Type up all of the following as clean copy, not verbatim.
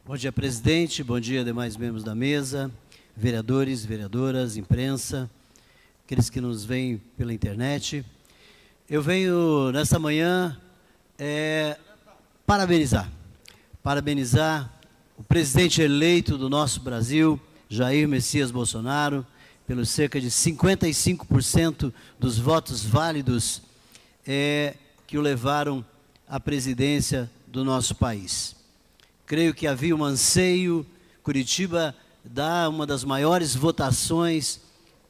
Bom dia, presidente. Bom dia, demais membros da mesa, vereadores, vereadoras, imprensa, aqueles que nos veem pela internet. Eu venho, nesta manhã, parabenizar o presidente eleito do nosso Brasil, Jair Messias Bolsonaro, pelos cerca de 55% dos votos válidos que o levaram à presidência do nosso país. Creio que havia um anseio, Curitiba dá uma das maiores votações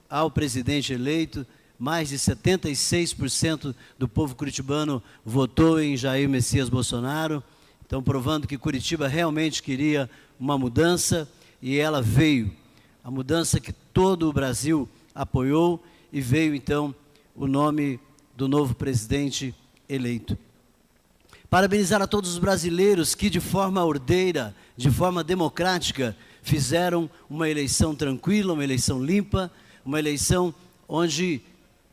ao presidente eleito, mais de 76% do povo curitibano votou em Jair Messias Bolsonaro, então provando que Curitiba realmente queria uma mudança, e ela veio, a mudança que todo o Brasil apoiou, e veio então o nome do novo presidente eleito. Parabenizar a todos os brasileiros que, de forma ordeira, de forma democrática, fizeram uma eleição tranquila, uma eleição limpa, uma eleição onde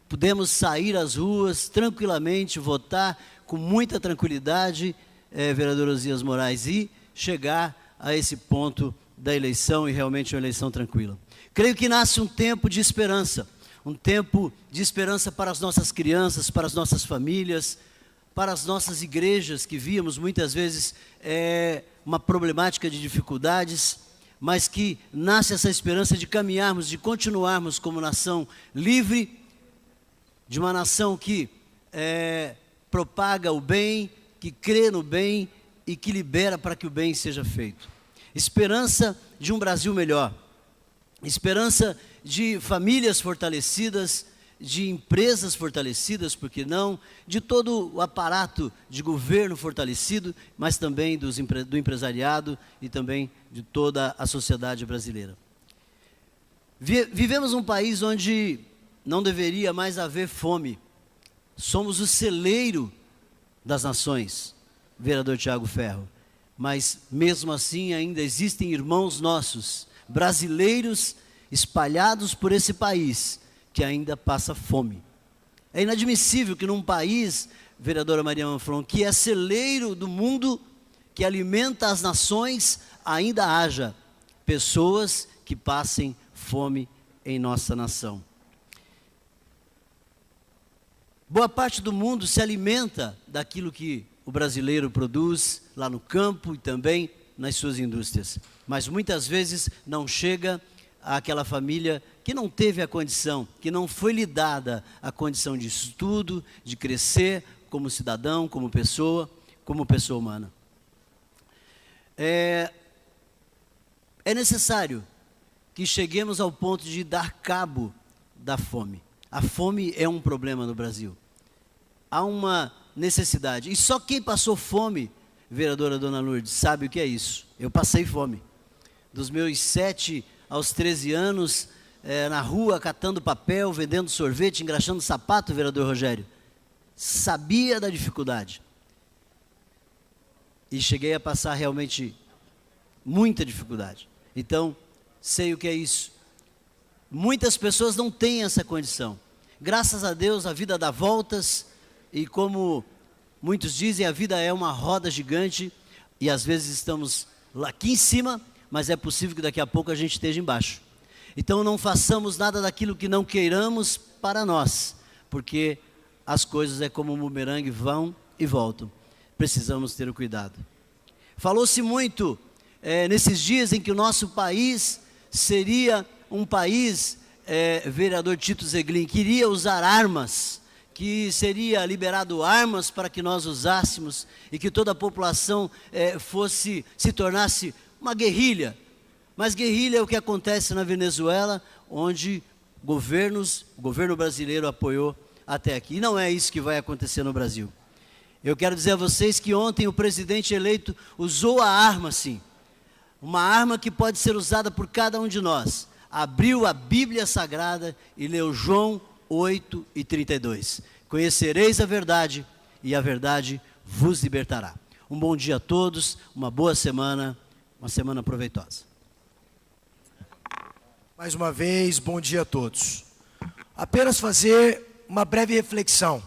pudemos sair às ruas tranquilamente, votar com muita tranquilidade, vereador Osias Moraes, e chegar a esse ponto da eleição, e realmente uma eleição tranquila. Creio que nasce um tempo de esperança para as nossas crianças, para as nossas famílias, para as nossas igrejas, que víamos muitas vezes uma problemática de dificuldades, mas que nasce essa esperança de caminharmos, de continuarmos como nação livre, de uma nação que propaga o bem, que crê no bem e que libera para que o bem seja feito. Esperança de um Brasil melhor, esperança de famílias fortalecidas, de empresas fortalecidas, por que não, de todo o aparato de governo fortalecido, mas também do empresariado e também de toda a sociedade brasileira. Vivemos um país onde não deveria mais haver fome. Somos o celeiro das nações, vereador Tiago Ferro, mas mesmo assim ainda existem irmãos nossos, brasileiros espalhados por esse país, que ainda passa fome. É inadmissível que num país, vereadora Maria Manfron, que é celeiro do mundo, que alimenta as nações, ainda haja pessoas que passem fome em nossa nação. Boa parte do mundo se alimenta daquilo que o brasileiro produz lá no campo e também nas suas indústrias, mas muitas vezes não chega àquela família que não teve a condição, que não foi lhe dada a condição de estudo, de crescer como cidadão, como pessoa humana. É necessário que cheguemos ao ponto de dar cabo da fome. A fome é um problema no Brasil. Há uma necessidade. E só quem passou fome, vereadora Dona Lourdes, sabe o que é isso. Eu passei fome. Dos meus 7 aos 13 anos, na rua, catando papel, vendendo sorvete, engraxando sapato, vereador Rogério. Sabia da dificuldade. E cheguei a passar realmente muita dificuldade. Então, sei o que é isso. Muitas pessoas não têm essa condição. Graças a Deus, a vida dá voltas, e como muitos dizem, a vida é uma roda gigante, e às vezes estamos lá aqui em cima, mas é possível que daqui a pouco a gente esteja embaixo. Então não façamos nada daquilo que não queiramos para nós, porque as coisas é como um bumerangue, vão e voltam. Precisamos ter o cuidado. Falou-se muito nesses dias em que o nosso país seria um país, vereador Tito Zeglin, que iria usar armas, que seria liberado armas para que nós usássemos e que toda a população se tornasse uma guerrilha. Mas guerrilha é o que acontece na Venezuela, onde o governo brasileiro apoiou até aqui. E não é isso que vai acontecer no Brasil. Eu quero dizer a vocês que ontem o presidente eleito usou a arma, sim. Uma arma que pode ser usada por cada um de nós. Abriu a Bíblia Sagrada e leu João 8:32. Conhecereis a verdade e a verdade vos libertará. Um bom dia a todos, uma boa semana, uma semana proveitosa. Mais uma vez, bom dia a todos. Apenas fazer uma breve reflexão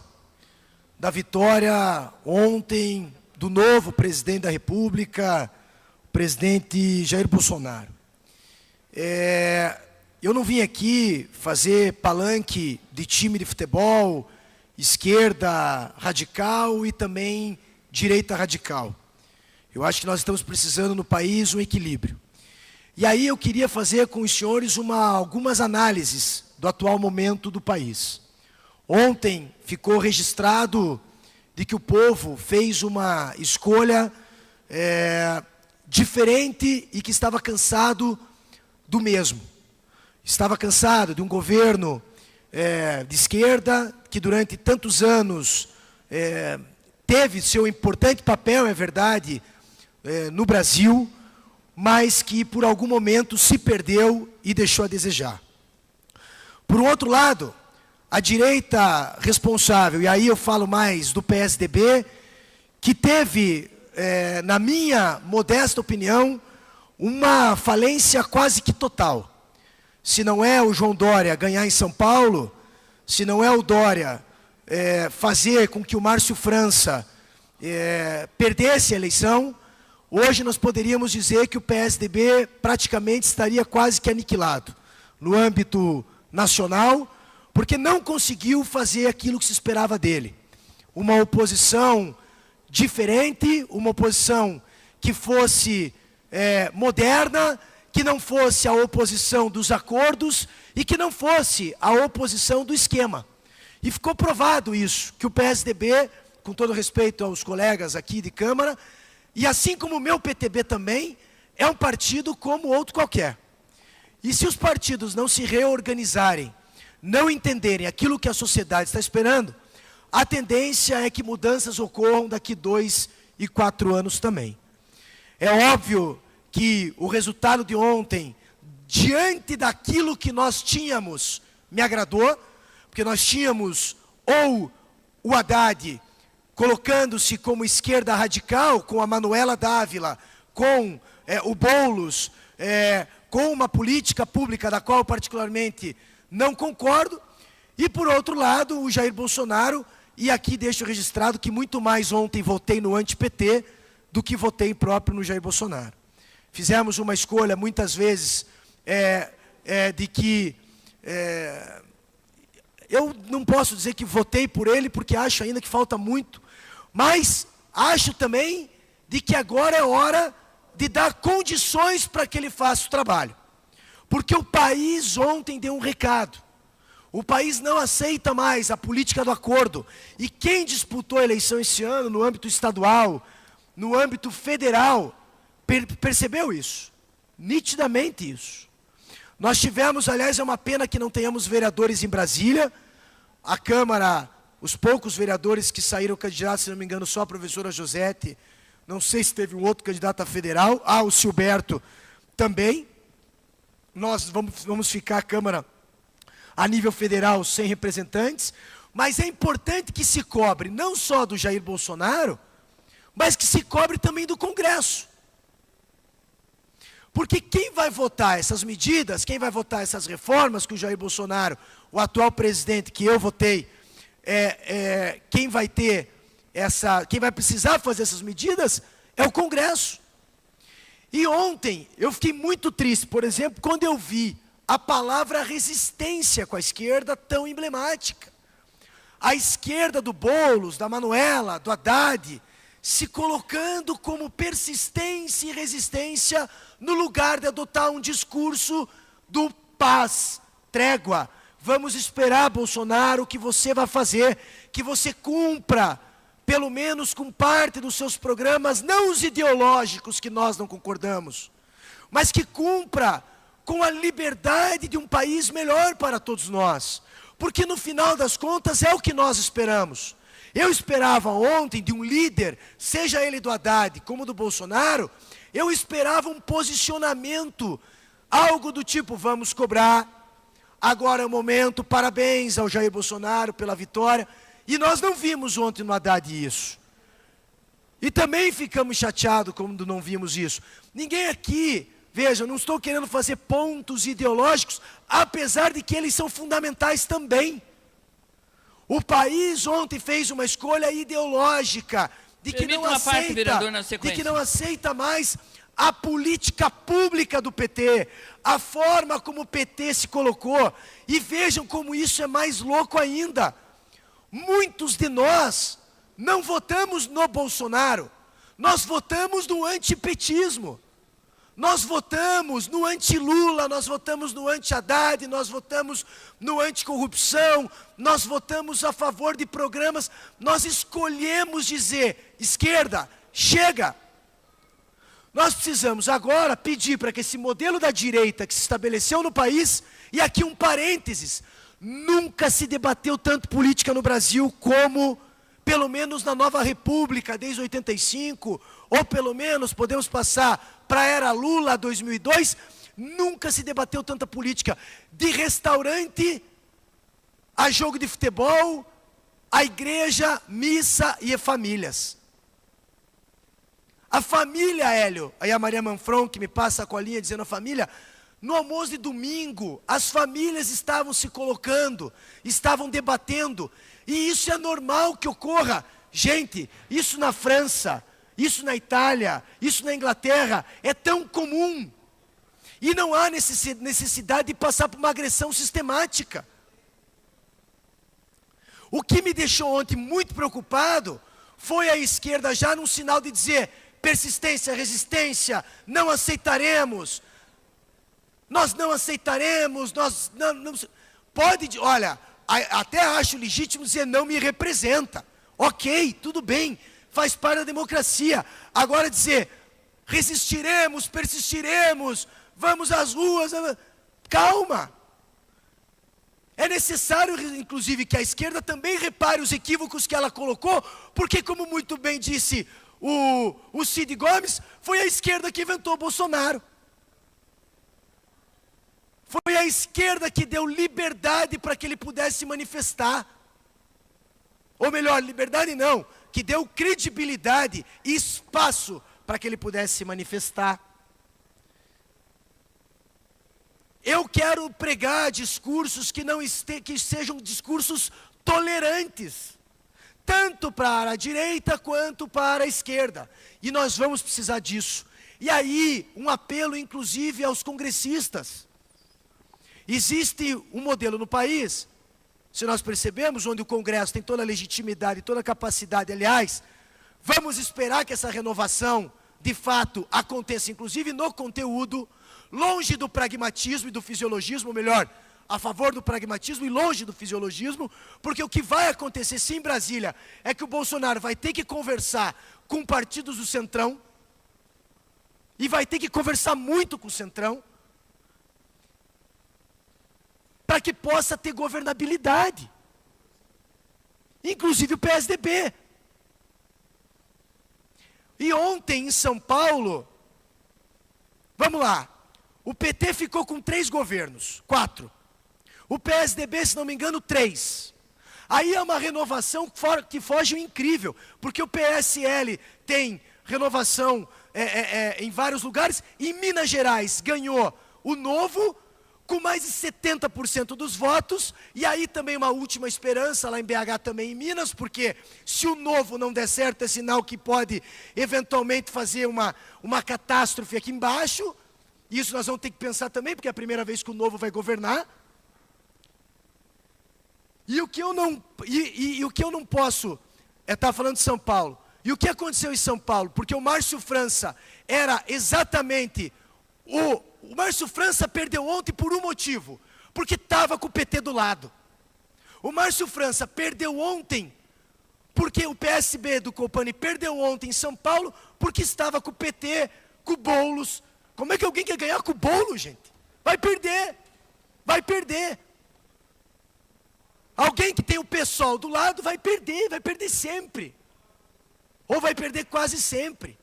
da vitória ontem do novo presidente da República, o presidente Jair Bolsonaro. Eu não vim aqui fazer palanque de time de futebol, esquerda radical e também direita radical. Eu acho que nós estamos precisando no país um equilíbrio. E aí eu queria fazer com os senhores algumas análises do atual momento do país. Ontem ficou registrado de que o povo fez uma escolha diferente e que estava cansado do mesmo. Estava cansado de um governo de esquerda que durante tantos anos teve seu importante papel, é verdade, no Brasil, mas que por algum momento se perdeu e deixou a desejar. Por um outro lado, a direita responsável, e aí eu falo mais do PSDB, que teve, na minha modesta opinião, uma falência quase que total. Se não é o João Dória ganhar em São Paulo, se não é o Dória fazer com que o Márcio França perdesse a eleição, hoje nós poderíamos dizer que o PSDB praticamente estaria quase que aniquilado no âmbito nacional, porque não conseguiu fazer aquilo que se esperava dele. Uma oposição diferente, uma oposição que fosse moderna, que não fosse a oposição dos acordos e que não fosse a oposição do esquema. E ficou provado isso, que o PSDB, com todo respeito aos colegas aqui de Câmara, e assim como o meu PTB também, é um partido como outro qualquer. E se os partidos não se reorganizarem, não entenderem aquilo que a sociedade está esperando, a tendência é que mudanças ocorram daqui 2 e 4 anos também. É óbvio que o resultado de ontem, diante daquilo que nós tínhamos, me agradou, porque nós tínhamos ou o Haddad colocando-se como esquerda radical, com a Manuela Dávila, com o Boulos, com uma política pública da qual particularmente não concordo, e por outro lado o Jair Bolsonaro, e aqui deixo registrado que muito mais ontem votei no anti-PT do que votei próprio no Jair Bolsonaro. Fizemos uma escolha muitas vezes de que eu não posso dizer que votei por ele porque acho ainda que falta muito, mas acho também de que agora é hora de dar condições para que ele faça o trabalho. Porque o país ontem deu um recado. O país não aceita mais a política do acordo. E quem disputou a eleição esse ano no âmbito estadual, no âmbito federal, percebeu isso. Nitidamente isso. Nós tivemos, aliás, é uma pena que não tenhamos vereadores em Brasília. A Câmara, os poucos vereadores que saíram candidatos, se não me engano, só a professora Josete, não sei se teve um outro candidato a federal, o Silberto também. Nós vamos ficar a Câmara a nível federal sem representantes, mas é importante que se cobre não só do Jair Bolsonaro, mas que se cobre também do Congresso. Porque quem vai votar essas medidas, quem vai votar essas reformas que o Jair Bolsonaro, o atual presidente que eu votei, quem vai precisar fazer essas medidas é o Congresso. E ontem eu fiquei muito triste, por exemplo, quando eu vi a palavra resistência com a esquerda tão emblemática. A esquerda do Boulos, da Manuela, do Haddad, se colocando como persistência e resistência no lugar de adotar um discurso do paz, trégua. Vamos esperar, Bolsonaro, o que você vai fazer, que você cumpra, pelo menos com parte dos seus programas, não os ideológicos que nós não concordamos, mas que cumpra com a liberdade de um país melhor para todos nós. Porque no final das contas é o que nós esperamos. Eu esperava ontem de um líder, seja ele do Haddad como do Bolsonaro, eu esperava um posicionamento, algo do tipo, vamos cobrar, agora é o momento, parabéns ao Jair Bolsonaro pela vitória. E nós não vimos ontem no Haddad isso. E também ficamos chateados quando não vimos isso. Ninguém aqui, veja, eu não estou querendo fazer pontos ideológicos, apesar de que eles são fundamentais também. O país ontem fez uma escolha ideológica de que não aceita mais a política pública do PT, a forma como o PT se colocou. E vejam como isso é mais louco ainda. Muitos de nós não votamos no Bolsonaro, nós votamos no antipetismo. Nós votamos no anti-Lula, nós votamos no anti-Haddad, nós votamos no anticorrupção, nós votamos a favor de programas, nós escolhemos dizer, esquerda, chega. Nós precisamos agora pedir para que esse modelo da direita que se estabeleceu no país, e aqui um parênteses, nunca se debateu tanto política no Brasil como, pelo menos na Nova República, desde 85, ou pelo menos podemos passar para a era Lula 2002, nunca se debateu tanta política, de restaurante a jogo de futebol, a igreja, missa e famílias. A família, Hélio, aí a Maria Manfron que me passa a colinha dizendo a família, no almoço de domingo, as famílias estavam se colocando, estavam debatendo, e isso é normal que ocorra. Gente, isso na França, isso na Itália, isso na Inglaterra, é tão comum. E não há necessidade de passar por uma agressão sistemática. O que me deixou ontem muito preocupado foi a esquerda já num sinal de dizer persistência, resistência, não aceitaremos. Nós não aceitaremos, nós não pode, olha, até acho legítimo dizer não me representa. Ok, tudo bem. Faz parte da democracia. Agora dizer, resistiremos, persistiremos, vamos às ruas, calma. É necessário, inclusive, que a esquerda também repare os equívocos que ela colocou, porque, como muito bem disse o Cid Gomes, foi a esquerda que inventou o Bolsonaro. Foi a esquerda que deu liberdade para que ele pudesse se manifestar. Ou melhor, liberdade não, que deu credibilidade e espaço para que ele pudesse se manifestar. Eu quero pregar discursos que sejam discursos tolerantes, tanto para a direita quanto para a esquerda. E nós vamos precisar disso. E aí, um apelo inclusive aos congressistas. Existe um modelo no país, se nós percebemos, onde o Congresso tem toda a legitimidade, toda a capacidade, aliás, vamos esperar que essa renovação, de fato, aconteça, inclusive no conteúdo, longe do pragmatismo e do fisiologismo, ou melhor, a favor do pragmatismo e longe do fisiologismo, porque o que vai acontecer sim em Brasília é que o Bolsonaro vai ter que conversar com partidos do Centrão, e vai ter que conversar muito com o Centrão, para que possa ter governabilidade, inclusive o PSDB. E ontem em São Paulo, vamos lá, o PT ficou com 3 governos, 4. O PSDB, se não me engano, 3. Aí é uma renovação que foge o incrível, porque o PSL tem renovação em vários lugares, e em Minas Gerais ganhou o Novo, com mais de 70% dos votos, e aí também uma última esperança, lá em BH também em Minas, porque se o Novo não der certo, é sinal que pode eventualmente fazer uma catástrofe aqui embaixo. Isso nós vamos ter que pensar também, porque é a primeira vez que o Novo vai governar. E o que eu não posso estar falando de São Paulo. E o que aconteceu em São Paulo? Porque o Márcio França era exatamente o Márcio França perdeu ontem por um motivo, porque estava com o PT do lado. O Márcio França perdeu ontem, porque o PSB do Company perdeu ontem em São Paulo, porque estava com o PT, com o Boulos. Como é que alguém quer ganhar com o Boulos, gente? Vai perder, vai perder. Alguém que tem o PSOL do lado vai perder sempre. Ou vai perder quase sempre.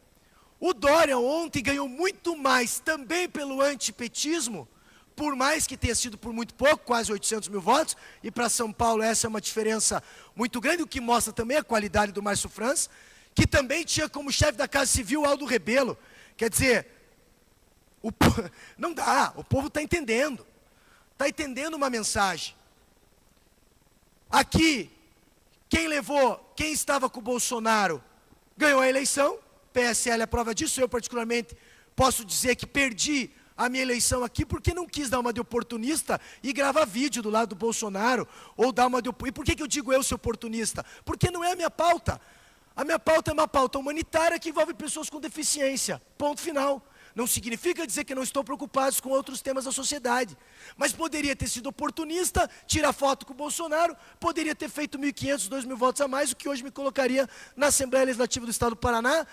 O Dória ontem ganhou muito mais também pelo antipetismo, por mais que tenha sido por muito pouco, quase 800 mil votos, e para São Paulo essa é uma diferença muito grande, o que mostra também a qualidade do Márcio França, que também tinha como chefe da Casa Civil Aldo Rebelo. Quer dizer, não dá, o povo está entendendo uma mensagem. Aqui, quem estava com o Bolsonaro ganhou a eleição, PSL é a prova disso, eu particularmente Posso dizer que perdi a minha eleição aqui porque não quis dar uma de oportunista e gravar vídeo do lado do Bolsonaro, ou dar uma de... E por que eu digo eu ser oportunista? Porque não é a minha pauta. A minha pauta é uma pauta humanitária que envolve pessoas com deficiência. Ponto final. Não significa dizer que não estou preocupado com outros temas da sociedade. Mas poderia ter sido oportunista, tirar foto com o Bolsonaro, poderia ter feito 1.500, 2.000 votos a mais, o que hoje me colocaria na Assembleia Legislativa do Estado do Paraná.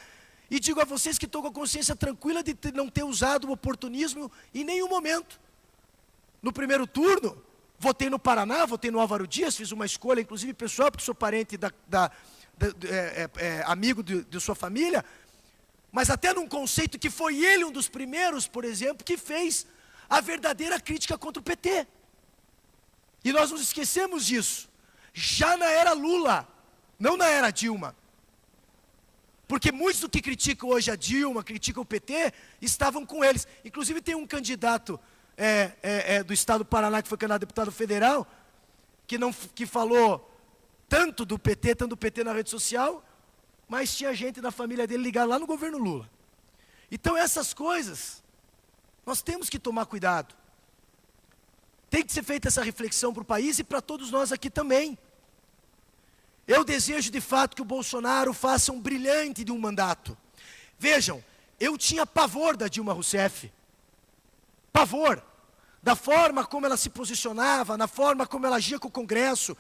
E digo a vocês que estou com a consciência tranquila de não ter usado o oportunismo em nenhum momento. No primeiro turno, votei no Paraná, votei no Álvaro Dias, fiz uma escolha, inclusive pessoal, porque sou parente amigo de sua família, mas até num conceito que foi ele um dos primeiros, por exemplo, que fez a verdadeira crítica contra o PT. E nós nos esquecemos disso. Já na era Lula, não na era Dilma. Porque muitos do que criticam hoje a Dilma, criticam o PT, estavam com eles. Inclusive tem um candidato do Estado do Paraná, que foi candidato a deputado federal, que falou tanto do PT na rede social, mas tinha gente da família dele ligada lá no governo Lula. Então essas coisas, nós temos que tomar cuidado. Tem que ser feita essa reflexão para o país e para todos nós aqui também. Eu desejo de fato que o Bolsonaro faça um brilhante de um mandato. Vejam, eu tinha pavor da Dilma Rousseff. Pavor. Da forma como ela se posicionava, na forma como ela agia com o Congresso.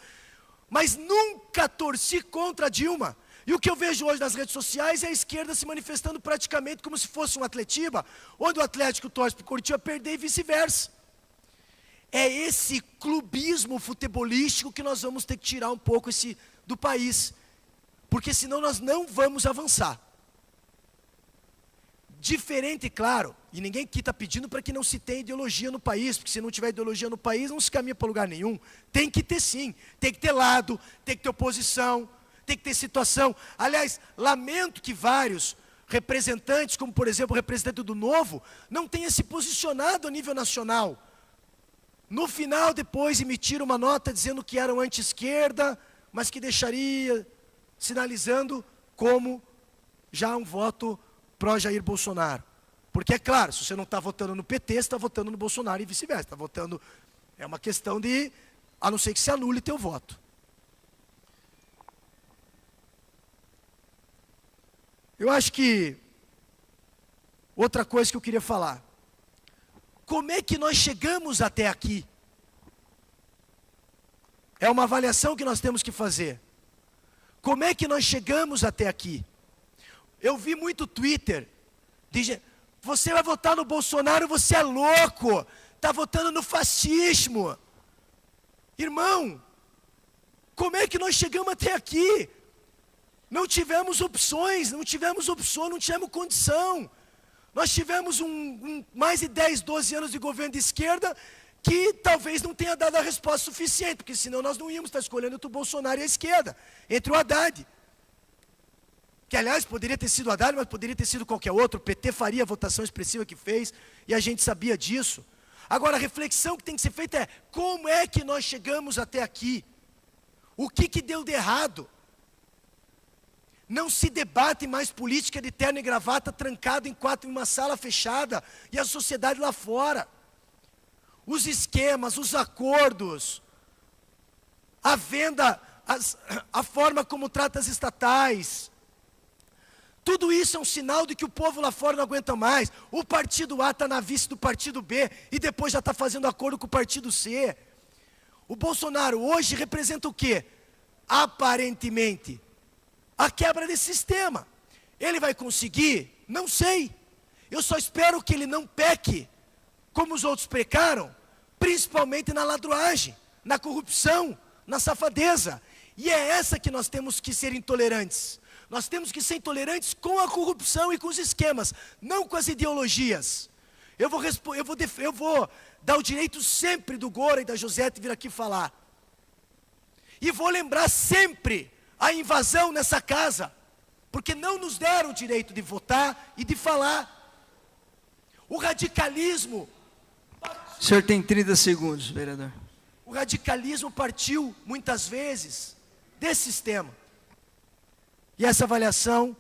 Mas nunca torci contra a Dilma. E o que eu vejo hoje nas redes sociais é a esquerda se manifestando praticamente como se fosse um Atletiba, onde o Atlético torce para o Coritiba perder e vice-versa. É esse clubismo futebolístico que nós vamos ter que tirar um pouco do país, porque senão nós não vamos avançar. Diferente, claro, e ninguém aqui está pedindo para que não se tenha ideologia no país, porque se não tiver ideologia no país, não se caminha para lugar nenhum. Tem que ter sim, tem que ter lado, tem que ter oposição, tem que ter situação. Aliás, lamento que vários representantes, como por exemplo o representante do Novo, não tenha se posicionado a nível nacional. No final, depois, emitiram uma nota dizendo que eram anti-esquerda, mas que deixaria, sinalizando como já um voto pró-Jair Bolsonaro. Porque é claro, se você não está votando no PT, você está votando no Bolsonaro e vice-versa. Está votando, é uma questão de, a não ser que se anule teu voto. Eu acho que, outra coisa que eu queria falar, como é que nós chegamos até aqui? É uma avaliação que nós temos que fazer. Como é que nós chegamos até aqui? Eu vi muito Twitter, você vai votar no Bolsonaro, você é louco, está votando no fascismo. Irmão, como é que nós chegamos até aqui? Não tivemos opções, não tivemos condição. Nós tivemos mais de 10, 12 anos de governo de esquerda que talvez não tenha dado a resposta suficiente, porque senão nós não íamos estar escolhendo entre o Bolsonaro e a esquerda, entre o Haddad. Que aliás poderia ter sido o Haddad, mas poderia ter sido qualquer outro, o PT faria a votação expressiva que fez, e a gente sabia disso. Agora a reflexão que tem que ser feita é, como é que nós chegamos até aqui? O que deu de errado? Não se debate mais política de terno e gravata trancado em uma sala fechada e a sociedade lá fora. Os esquemas, os acordos, a venda, a forma como trata as estatais. Tudo isso é um sinal de que o povo lá fora não aguenta mais. O partido A está na vice do partido B e depois já está fazendo acordo com o partido C. O Bolsonaro hoje representa o quê? Aparentemente, a quebra desse sistema. Ele vai conseguir? Não sei. Eu só espero que ele não peque como os outros pecaram, principalmente na ladruagem, na corrupção, na safadeza. E é essa que nós temos que ser intolerantes. Nós temos que ser intolerantes com a corrupção e com os esquemas, não com as ideologias. Eu vou dar o direito sempre do Gora e da Josete vir aqui falar. E vou lembrar sempre a invasão nessa casa, porque não nos deram o direito de votar e de falar. O radicalismo... O senhor tem 30 segundos, vereador. O radicalismo partiu, muitas vezes, desse sistema. E essa avaliação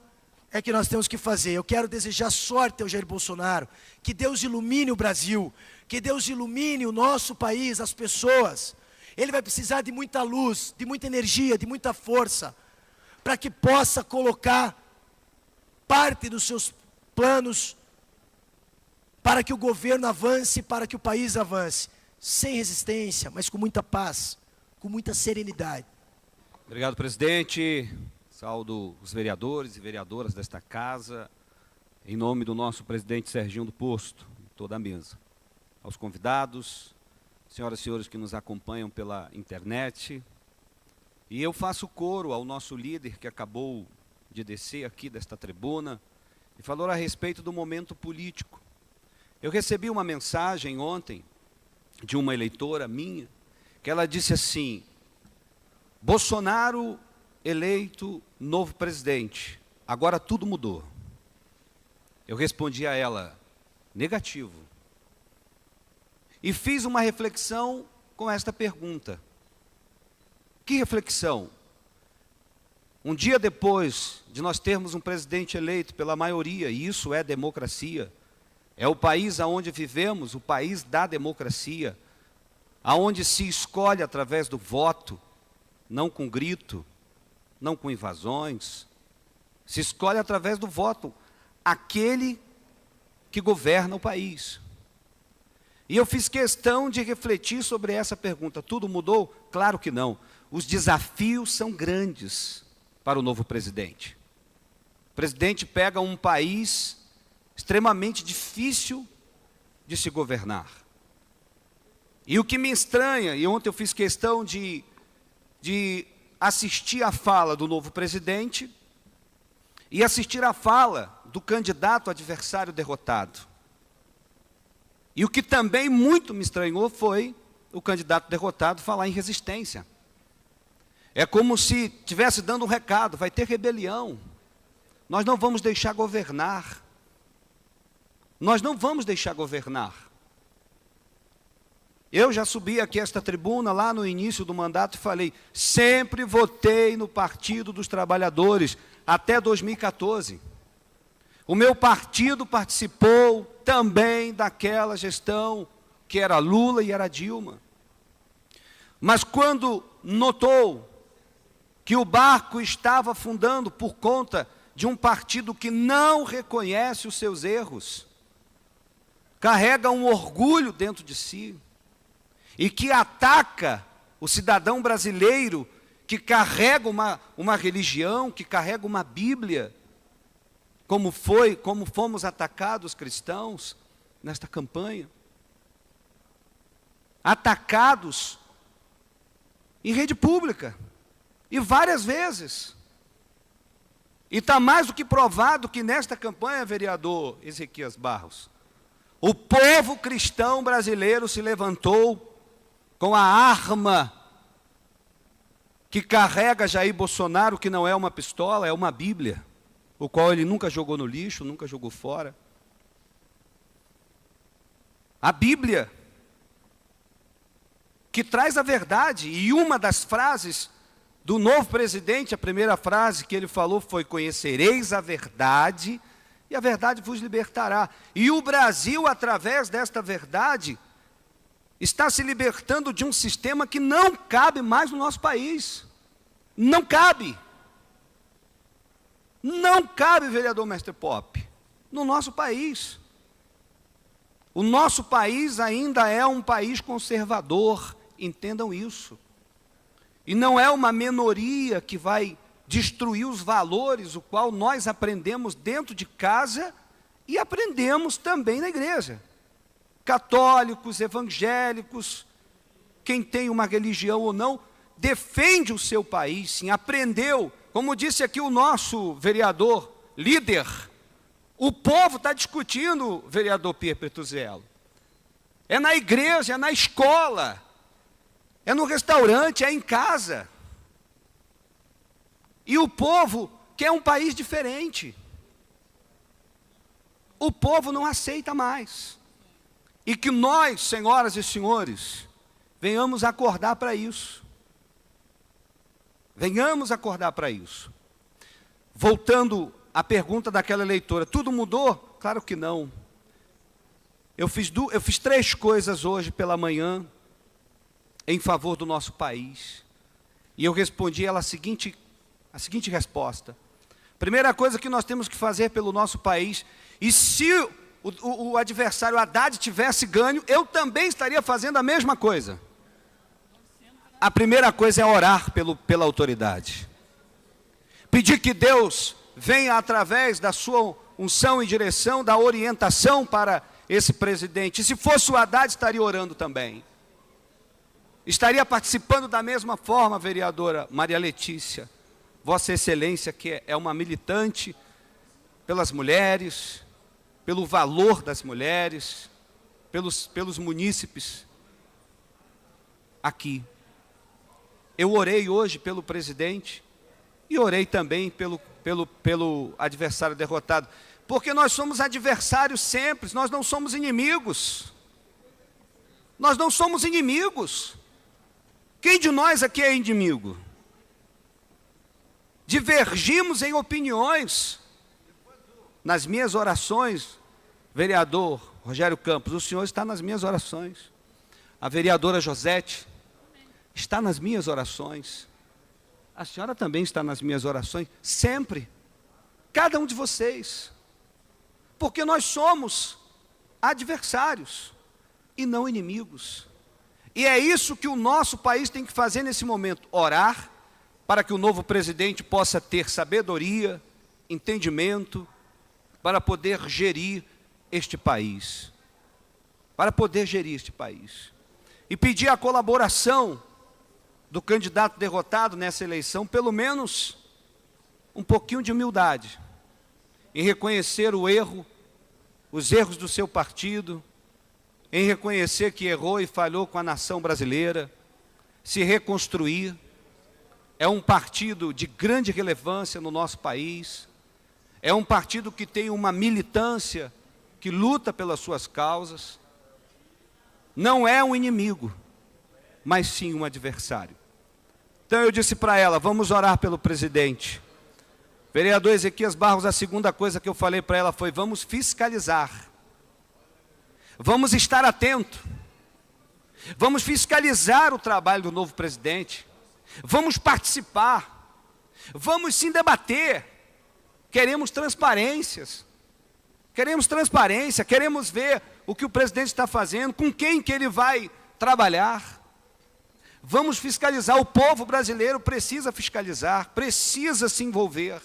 é que nós temos que fazer. Eu quero desejar sorte ao Jair Bolsonaro, que Deus ilumine o Brasil, que Deus ilumine o nosso país, as pessoas. Ele vai precisar de muita luz, de muita energia, de muita força, para que possa colocar parte dos seus planos para que o governo avance, para que o país avance, sem resistência, mas com muita paz, com muita serenidade. Obrigado, presidente. Saúdo os vereadores e vereadoras desta casa, em nome do nosso presidente Serginho do Posto, toda a mesa. Aos convidados, senhoras e senhores que nos acompanham pela internet. E eu faço coro ao nosso líder que acabou de descer aqui desta tribuna e falou a respeito do momento político. Eu recebi uma mensagem ontem de uma eleitora minha, que ela disse assim: Bolsonaro eleito novo presidente, agora tudo mudou. Eu respondi a ela, negativo. E fiz uma reflexão com esta pergunta. Que reflexão? Um dia depois de nós termos um presidente eleito pela maioria, e isso é democracia, é o país onde vivemos, o país da democracia, aonde se escolhe através do voto, não com grito, não com invasões, se escolhe através do voto aquele que governa o país. E eu fiz questão de refletir sobre essa pergunta. Tudo mudou? Claro que não. Os desafios são grandes para o novo presidente. O presidente pega um país extremamente difícil de se governar. E o que me estranha, e ontem eu fiz questão de assistir a fala do novo presidente e assistir a fala do candidato adversário derrotado. E o que também muito me estranhou foi o candidato derrotado falar em resistência. É como se estivesse dando um recado, vai ter rebelião. Nós não vamos deixar governar. Nós não vamos deixar governar. Eu já subi aqui esta tribuna lá no início do mandato e falei, sempre votei no Partido dos Trabalhadores, até 2014. O meu partido participou também daquela gestão que era Lula e era Dilma. Mas quando notou que o barco estava afundando por conta de um partido que não reconhece os seus erros, carrega um orgulho dentro de si, e que ataca o cidadão brasileiro que carrega uma religião, que carrega uma Bíblia, como fomos atacados cristãos nesta campanha. Atacados em rede pública, e várias vezes. E está mais do que provado que nesta campanha, vereador Ezequias Barros, o povo cristão brasileiro se levantou com a arma que carrega Jair Bolsonaro, que não é uma pistola, é uma Bíblia, o qual ele nunca jogou no lixo, nunca jogou fora. A Bíblia, que traz a verdade, e uma das frases do novo presidente, a primeira frase que ele falou foi: conhecereis a verdade, e a verdade vos libertará. E o Brasil, através desta verdade, está se libertando de um sistema que não cabe mais no nosso país. Não cabe. Não cabe, vereador Mestre Pop, no nosso país. O nosso país ainda é um país conservador, entendam isso. E não é uma minoria que vai destruir os valores, o qual nós aprendemos dentro de casa e aprendemos também na igreja. Católicos, evangélicos, quem tem uma religião ou não, defende o seu país, sim, aprendeu. Como disse aqui o nosso vereador, líder, o povo está discutindo, vereador Pierre Petruzzello. É na igreja, é na escola, é no restaurante, é em casa. E o povo quer um país diferente. O povo não aceita mais. E que nós, senhoras e senhores, venhamos acordar para isso. Venhamos acordar para isso. Voltando a pergunta daquela eleitora: tudo mudou? Claro que não. Eu fiz 3 coisas hoje pela manhã em favor do nosso país. E eu respondi ela a seguinte resposta: primeira coisa que nós temos que fazer pelo nosso país, e se o adversário Haddad tivesse ganho, eu também estaria fazendo a mesma coisa. A primeira coisa é orar pela autoridade. Pedir que Deus venha através da sua unção e direção, da orientação para esse presidente. E se fosse o Haddad, estaria orando também. Estaria participando da mesma forma, vereadora Maria Letícia, Vossa Excelência, que é uma militante pelas mulheres, pelo valor das mulheres, pelos munícipes aqui. Eu orei hoje pelo presidente e orei também pelo adversário derrotado, porque nós somos adversários sempre, nós não somos inimigos. Nós não somos inimigos. Quem de nós aqui é inimigo? Divergimos em opiniões. Nas minhas orações, vereador Rogério Campos, o senhor está nas minhas orações. A vereadora Josete está nas minhas orações. A senhora também está nas minhas orações, sempre. Cada um de vocês. Porque nós somos adversários e não inimigos. E é isso que o nosso país tem que fazer nesse momento: orar para que o novo presidente possa ter sabedoria, entendimento, para poder gerir este país. Para poder gerir este país. E pedir a colaboração do candidato derrotado nessa eleição, pelo menos um pouquinho de humildade, em reconhecer o erro, os erros do seu partido, em reconhecer que errou e falhou com a nação brasileira, se reconstruir. É um partido de grande relevância no nosso país, é um partido que tem uma militância que luta pelas suas causas. Não é um inimigo, mas sim um adversário. Então eu disse para ela: vamos orar pelo presidente. Vereador Ezequias Barros, a segunda coisa que eu falei para ela foi: vamos fiscalizar. Vamos estar atento. Vamos fiscalizar o trabalho do novo presidente. Vamos participar. Vamos sim debater. Queremos transparências. Queremos transparência, queremos ver o que o presidente está fazendo, com quem que ele vai trabalhar. Vamos fiscalizar. O povo brasileiro precisa fiscalizar, precisa se envolver.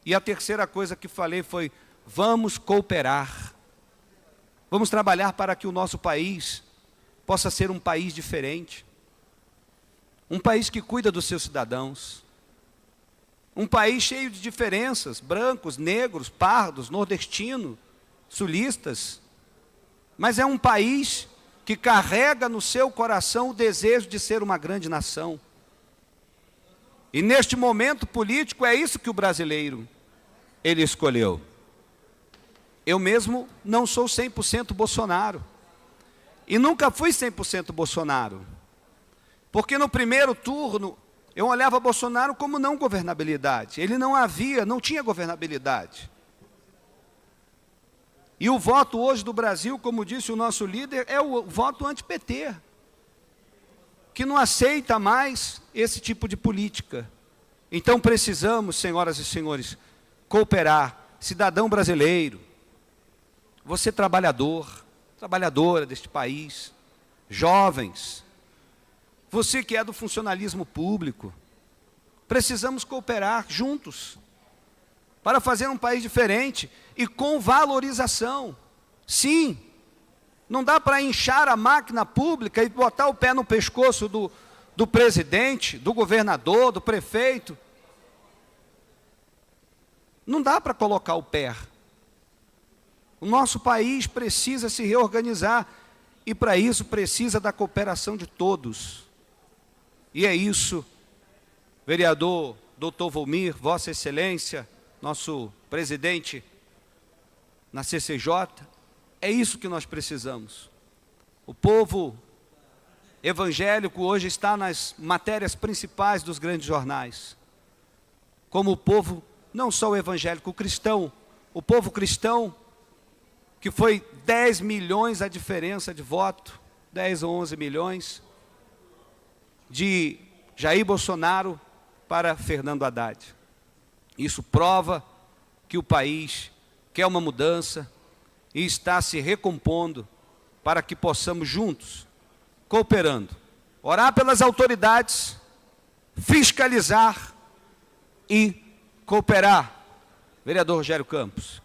E a terceira coisa que falei foi: vamos cooperar. Vamos trabalhar para que o nosso país possa ser um país diferente. Um país que cuida dos seus cidadãos. Um país cheio de diferenças, brancos, negros, pardos, nordestinos, sulistas. Mas é um país que carrega no seu coração o desejo de ser uma grande nação. E neste momento político é isso que o brasileiro, ele escolheu. Eu mesmo não sou 100% Bolsonaro. E nunca fui 100% Bolsonaro. Porque no primeiro turno eu olhava Bolsonaro como não governabilidade. Ele não tinha governabilidade. E o voto hoje do Brasil, como disse o nosso líder, é o voto anti-PT, que não aceita mais esse tipo de política. Então precisamos, senhoras e senhores, cooperar. Cidadão brasileiro, você trabalhador, trabalhadora deste país, jovens, você que é do funcionalismo público, precisamos cooperar juntos para fazer um país diferente e com valorização. Sim, não dá para inchar a máquina pública e botar o pé no pescoço do presidente, do governador, do prefeito. Não dá para colocar o pé. O nosso país precisa se reorganizar e para isso precisa da cooperação de todos. E é isso, vereador Dr. Volmir, Vossa Excelência, nosso presidente na CCJ, é isso que nós precisamos. O povo evangélico hoje está nas matérias principais dos grandes jornais, como o povo não só o evangélico, o cristão, o povo cristão, que foi 10 milhões a diferença de voto, 10 ou 11 milhões, de Jair Bolsonaro para Fernando Haddad. Isso prova que o país quer uma mudança e está se recompondo para que possamos juntos, cooperando, orar pelas autoridades, fiscalizar e cooperar, vereador Rogério Campos,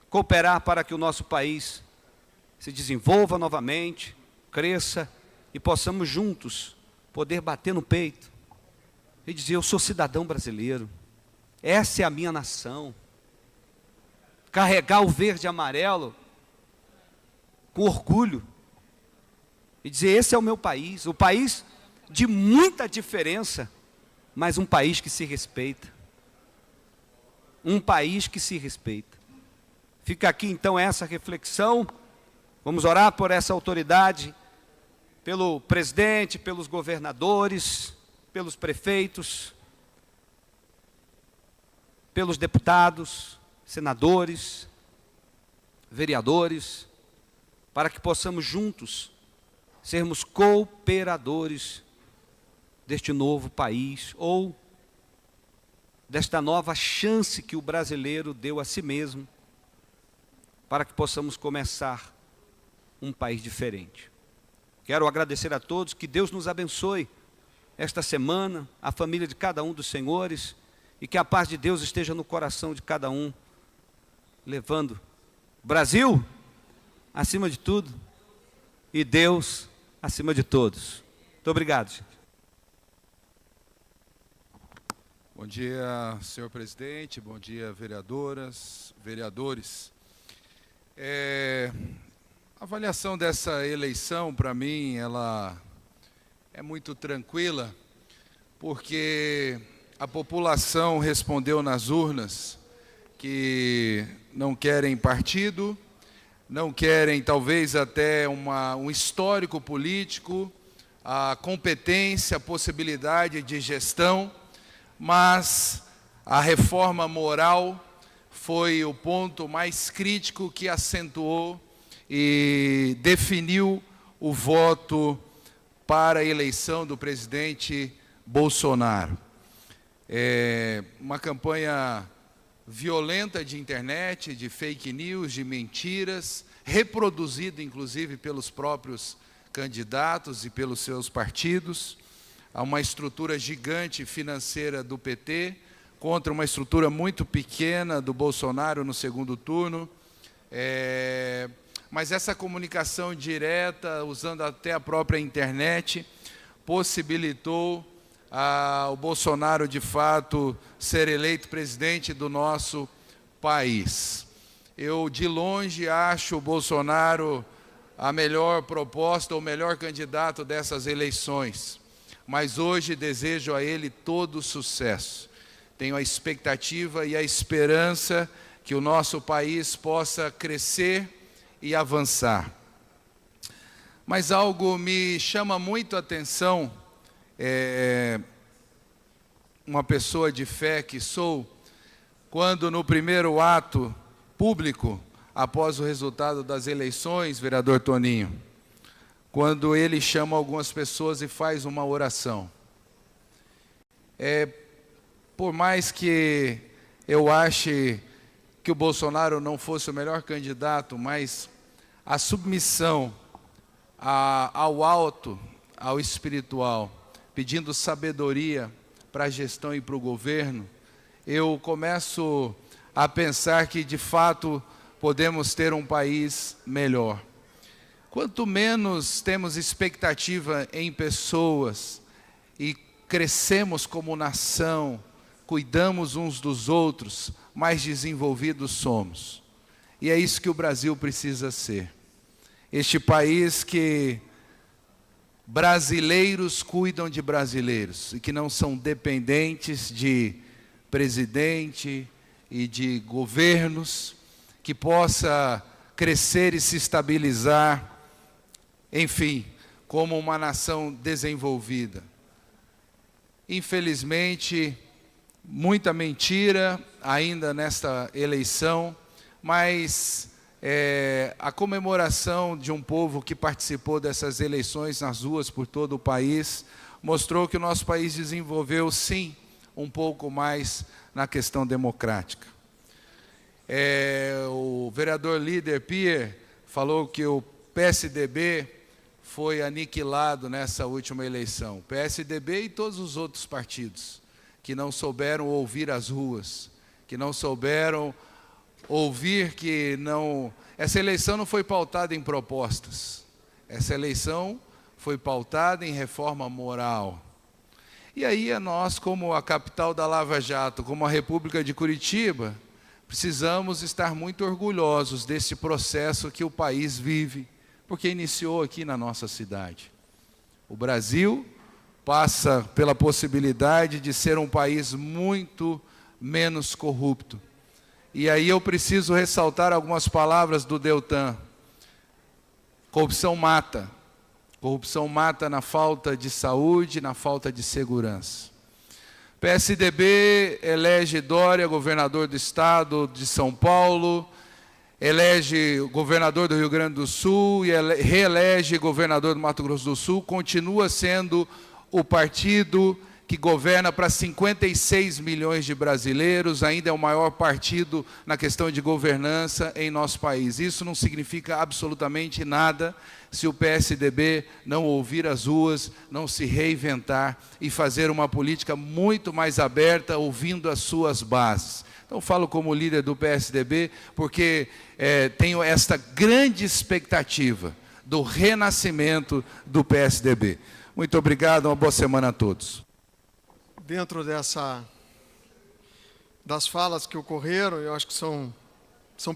cooperar para que o nosso país se desenvolva novamente, cresça e possamos juntos poder bater no peito e dizer: eu sou cidadão brasileiro, essa é a minha nação. Carregar o verde e amarelo com orgulho e dizer: esse é o meu país, o país de muita diferença, mas um país que se respeita. Um país que se respeita. Fica aqui então essa reflexão. Vamos orar por essa autoridade, pelo presidente, pelos governadores, pelos prefeitos, pelos deputados, senadores, vereadores, para que possamos juntos sermos cooperadores deste novo país, ou desta nova chance que o brasileiro deu a si mesmo, para que possamos começar um país diferente. Quero agradecer a todos, que Deus nos abençoe esta semana, a família de cada um dos senhores, e que a paz de Deus esteja no coração de cada um, levando Brasil acima de tudo e Deus acima de todos. Muito obrigado, gente. Bom dia, senhor presidente, bom dia, vereadoras, vereadores. A avaliação dessa eleição, para mim, ela é muito tranquila, porque a população respondeu nas urnas que não querem partido, não querem talvez até um histórico político, a competência, a possibilidade de gestão, mas a reforma moral foi o ponto mais crítico que acentuou e definiu o voto para a eleição do presidente Bolsonaro. Uma campanha violenta de internet, de fake news, de mentiras, reproduzida inclusive pelos próprios candidatos e pelos seus partidos. Há uma estrutura gigante financeira do PT contra uma estrutura muito pequena do Bolsonaro no segundo turno. Mas essa comunicação direta, usando até a própria internet, possibilitou o Bolsonaro, de fato, ser eleito presidente do nosso país. Eu, de longe, acho o Bolsonaro a melhor proposta, o melhor candidato dessas eleições. Mas hoje desejo a ele todo o sucesso. Tenho a expectativa e a esperança que o nosso país possa crescer e avançar. Mas algo me chama muito a atenção, uma pessoa de fé que sou, quando no primeiro ato público, após o resultado das eleições, vereador Toninho, quando ele chama algumas pessoas e faz uma oração. Por mais que eu ache que o Bolsonaro não fosse o melhor candidato, mas a submissão ao alto, ao espiritual, pedindo sabedoria para a gestão e para o governo, eu começo a pensar que, de fato, podemos ter um país melhor. Quanto menos temos expectativa em pessoas e crescemos como nação, cuidamos uns dos outros, mais desenvolvidos somos. E é isso que o Brasil precisa ser. Este país que brasileiros cuidam de brasileiros e que não são dependentes de presidente e de governos, que possa crescer e se estabilizar, enfim, como uma nação desenvolvida. Infelizmente, muita mentira ainda nesta eleição, mas a comemoração de um povo que participou dessas eleições nas ruas por todo o país mostrou que o nosso país desenvolveu, sim, um pouco mais na questão democrática. O vereador líder Pierre falou que o PSDB foi aniquilado nessa última eleição. PSDB e todos os outros partidos que não souberam ouvir as ruas, que não souberam ouvir que não... Essa eleição não foi pautada em propostas. Essa eleição foi pautada em reforma moral. E aí nós, como a capital da Lava Jato, como a República de Curitiba, precisamos estar muito orgulhosos desse processo que o país vive, porque iniciou aqui na nossa cidade. O Brasil passa pela possibilidade de ser um país muito menos corrupto. E aí eu preciso ressaltar algumas palavras do Deltan. Corrupção mata. Corrupção mata na falta de saúde, na falta de segurança. PSDB elege Dória, governador do estado de São Paulo, elege governador do Rio Grande do Sul e reelege governador do Mato Grosso do Sul, continua sendo o partido que governa para 56 milhões de brasileiros, ainda é o maior partido na questão de governança em nosso país. Isso não significa absolutamente nada se o PSDB não ouvir as ruas, não se reinventar e fazer uma política muito mais aberta, ouvindo as suas bases. Então, falo como líder do PSDB, porque tenho esta grande expectativa do renascimento do PSDB. Muito obrigado, uma boa semana a todos. Dentro das falas que ocorreram, eu acho que são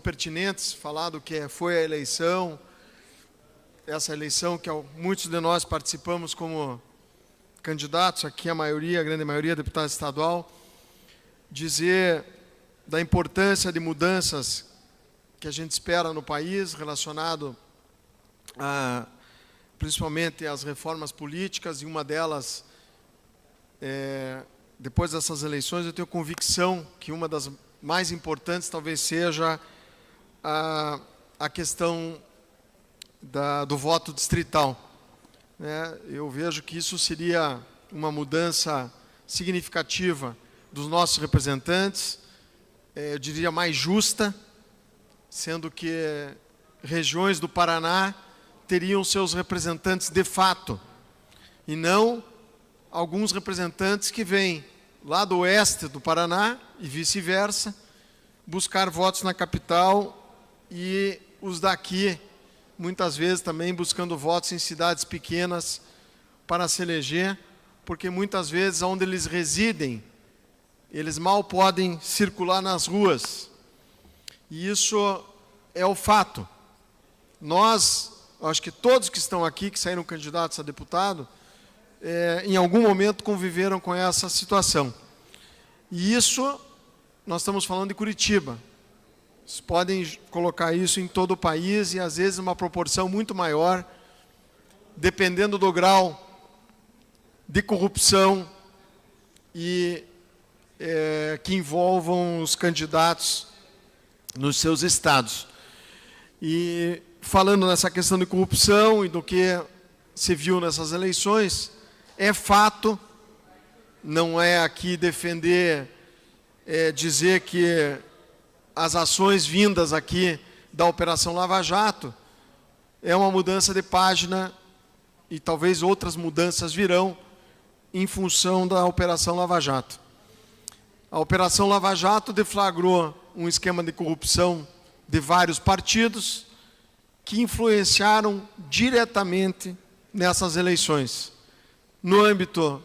pertinentes, falar do que foi a eleição, essa eleição que muitos de nós participamos como candidatos, aqui a grande maioria, deputado estadual, dizer da importância de mudanças que a gente espera no país, relacionado principalmente às reformas políticas, e uma delas, depois dessas eleições, eu tenho convicção que uma das mais importantes talvez seja a questão do voto distrital. Eu vejo que isso seria uma mudança significativa dos nossos representantes, eu diria mais justa, sendo que regiões do Paraná teriam seus representantes de fato, e não alguns representantes que vêm lá do oeste do Paraná e vice-versa, buscar votos na capital, e os daqui, muitas vezes também buscando votos em cidades pequenas para se eleger, porque muitas vezes onde eles residem, eles mal podem circular nas ruas. E isso é o fato. Nós, acho que todos que estão aqui, que saíram candidatos a deputado, em algum momento conviveram com essa situação. E isso, nós estamos falando de Curitiba. Vocês podem colocar isso em todo o país e, às vezes, uma proporção muito maior, dependendo do grau de corrupção e que envolvam os candidatos nos seus estados. E falando nessa questão de corrupção e do que se viu nessas eleições, é fato, não é aqui defender, dizer que as ações vindas aqui da Operação Lava Jato é uma mudança de página, e talvez outras mudanças virão em função da Operação Lava Jato. A Operação Lava Jato deflagrou um esquema de corrupção de vários partidos que influenciaram diretamente nessas eleições. No âmbito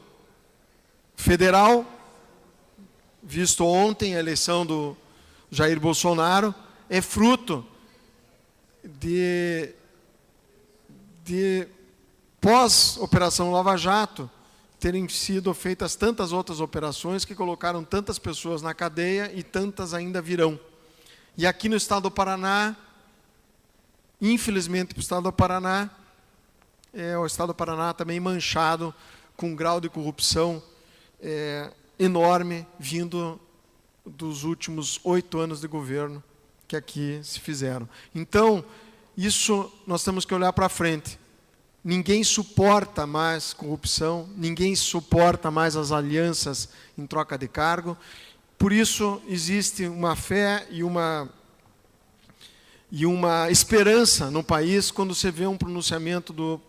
federal, visto ontem a eleição do Jair Bolsonaro, é fruto de pós-Operação Lava Jato, terem sido feitas tantas outras operações que colocaram tantas pessoas na cadeia e tantas ainda virão. E aqui no estado do Paraná, infelizmente para o estado do Paraná, o estado do Paraná também manchado com um grau de corrupção enorme vindo dos últimos 8 anos de governo que aqui se fizeram. Então, isso nós temos que olhar para frente. Ninguém suporta mais corrupção, ninguém suporta mais as alianças em troca de cargo. Por isso, existe uma fé e uma esperança no país quando você vê um pronunciamento do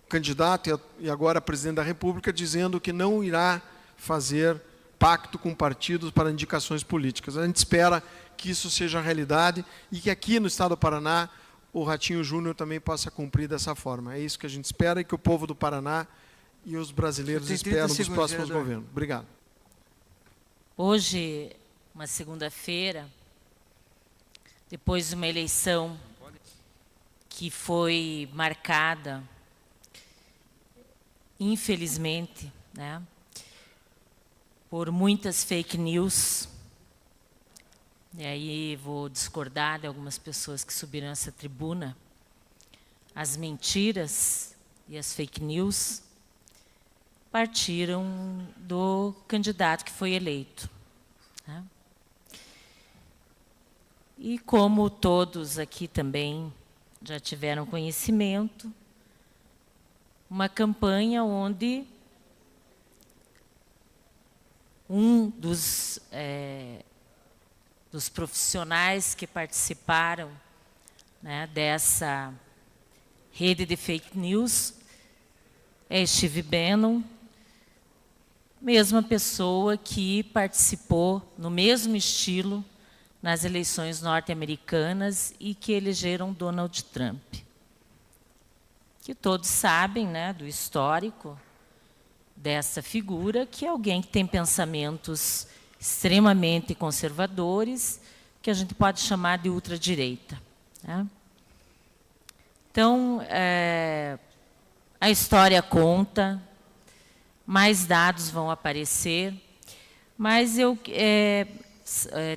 candidato e agora presidente da República dizendo que não irá fazer pacto com partidos para indicações políticas. A gente espera que isso seja realidade e que aqui no estado do Paraná o Ratinho Júnior também possa cumprir dessa forma. É isso que a gente espera e que o povo do Paraná e os brasileiros esperam dos próximos governos. Obrigado. Hoje, uma segunda-feira, depois de uma eleição que foi marcada, infelizmente, né, por muitas fake news, e aí vou discordar de algumas pessoas que subiram essa tribuna, as mentiras e as fake news partiram do candidato que foi eleito, né? E como todos aqui também já tiveram conhecimento, uma campanha onde um dos profissionais que participaram, né, dessa rede de fake news é Steve Bannon, mesma pessoa que participou no mesmo estilo nas eleições norte-americanas e que elegeram Donald Trump. Que todos sabem, né, do histórico dessa figura, que é alguém que tem pensamentos extremamente conservadores, que a gente pode chamar de ultradireita, né? Então, a história conta, mais dados vão aparecer, mas eu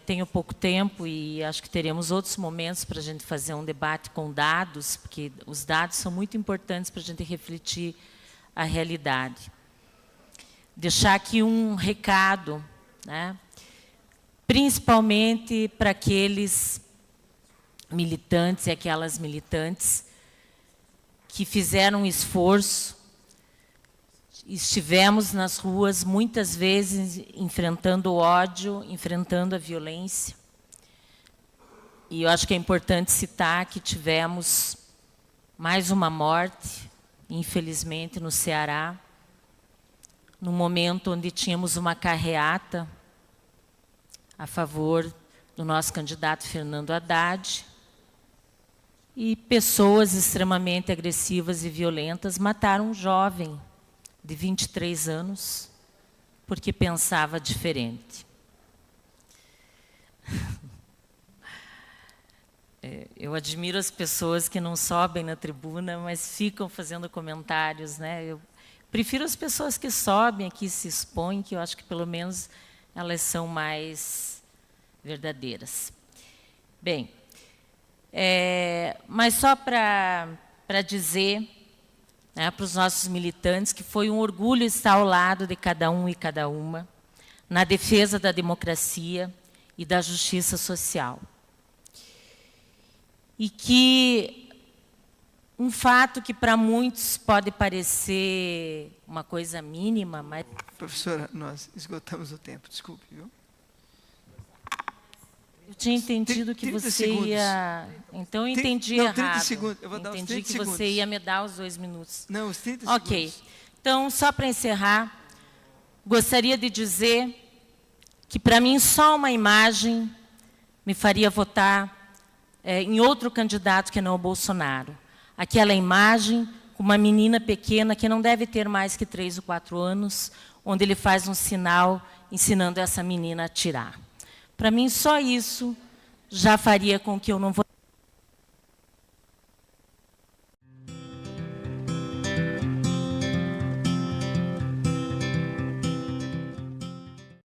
tenho pouco tempo e acho que teremos outros momentos para a gente fazer um debate com dados, porque os dados são muito importantes para a gente refletir a realidade. Deixar aqui um recado, né, principalmente para aqueles militantes e aquelas militantes que fizeram um esforço. Estivemos nas ruas muitas vezes enfrentando o ódio, enfrentando a violência. E eu acho que é importante citar que tivemos mais uma morte, infelizmente, no Ceará, no momento onde tínhamos uma carreata a favor do nosso candidato Fernando Haddad, e pessoas extremamente agressivas e violentas mataram um jovem de 23 anos, porque pensava diferente. Eu admiro as pessoas que não sobem na tribuna, mas ficam fazendo comentários, né? Eu prefiro as pessoas que sobem aqui, se expõem, que eu acho que pelo menos elas são mais verdadeiras. Bem, mas só para dizer, né, para os nossos militantes, que foi um orgulho estar ao lado de cada um e cada uma, na defesa da democracia e da justiça social. E que um fato que para muitos pode parecer uma coisa mínima, mas... Professora, nós esgotamos o tempo, desculpe, viu? Eu tinha entendido que você segundos. Ia... Então, eu entendi não, errado. 30 segundos. Eu vou dar uns 30 entendi que segundos. você ia me dar os 2 minutos. Não, os 30 Ok. segundos. Então, só para encerrar, gostaria de dizer que, para mim, só uma imagem me faria votar em outro candidato que não o Bolsonaro. Aquela imagem com uma menina pequena que não deve ter mais que 3 ou 4 anos, onde ele faz um sinal ensinando essa menina a atirar. Para mim, só isso já faria com que eu não votasse.